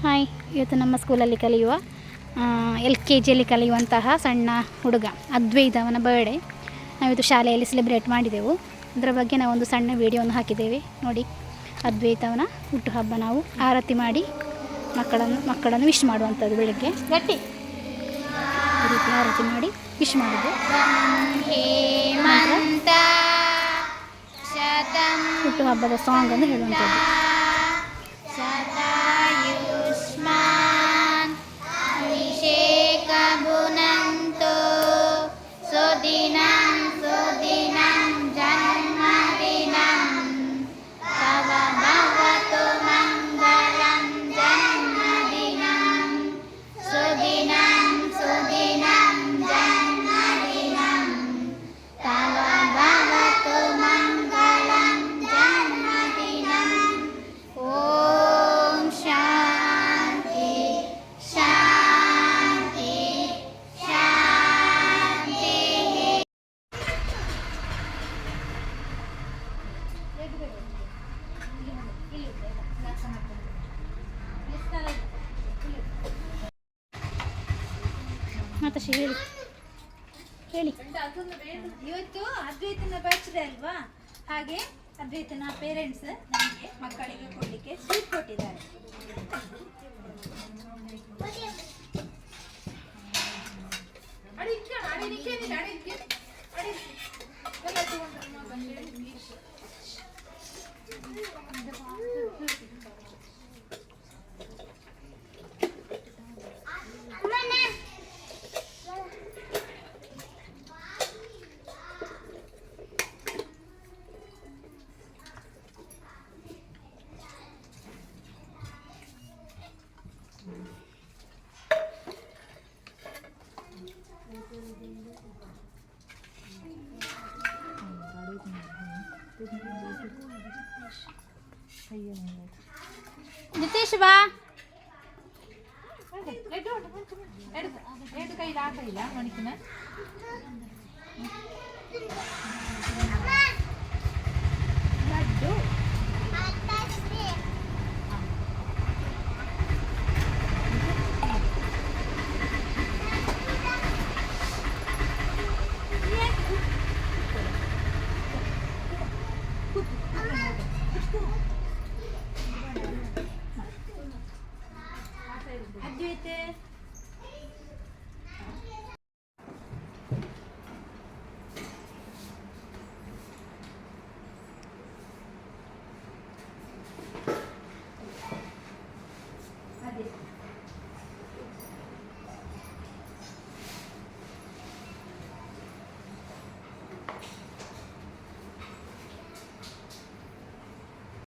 Hi, ಇವತ್ತು ನಮ್ಮ ಸ್ಕೂಲಲ್ಲಿ ಕಲಿಯುವ LKGಯಲ್ಲಿ ಕಲಿಯುವಂತಹ ಸಣ್ಣ ಹುಡುಗ ಅದ್ವೈತ್ ಅವನ ಬರ್ಡೇ ನಾವಿದು ಶಾಲೆಯಲ್ಲಿ ಸೆಲೆಬ್ರೇಟ್ ಮಾಡಿದೆವು. ಅದರ ಬಗ್ಗೆ ನಾವೊಂದು ಸಣ್ಣ ವಿಡಿಯೋವನ್ನು ಹಾಕಿದ್ದೇವೆ ನೋಡಿ. ಅದ್ವೈತ್ ಅವನ ಹುಟ್ಟುಹಬ್ಬ ನಾವು ಆರತಿ ಮಾಡಿ ಮಕ್ಕಳನ್ನು ವಿಶ್ ಮಾಡುವಂಥದ್ದು. ಬೆಳಗ್ಗೆ ಗಟ್ಟಿ ಈ ರೀತಿ ಆರತಿ ಮಾಡಿ ವಿಶ್ ಮಾಡೋದು. ಹುಟ್ಟುಹಬ್ಬದ ಸಾಂಗನ್ನು ಹೇಳುವಂಥದ್ದು. ಮತ್ತೆ ಹೇಳಿ ಇವತ್ತು ಅದ್ವೈತನ ಬರ್ತ್ಡೇ ಅಲ್ವಾ, ಹಾಗೆ ಅದ್ವೈತನ ಪೇರೆಂಟ್ಸ್ ನನಗೆ ಮಕ್ಕಳಿಗೆ ಕೊಡಲಿಕ್ಕೆ ಸ್ವೀಟ್ ಕೊಟ್ಟಿದ್ದಾರೆ. ನಿತೇಶ್ ಬಾ. ಎರಡು ಕೈಲಿ ಆ ಕೈಲ ಮಣಿಕಿನ ಲಡ್ಡು ಅದ್ವೈತೆ ಅದೇ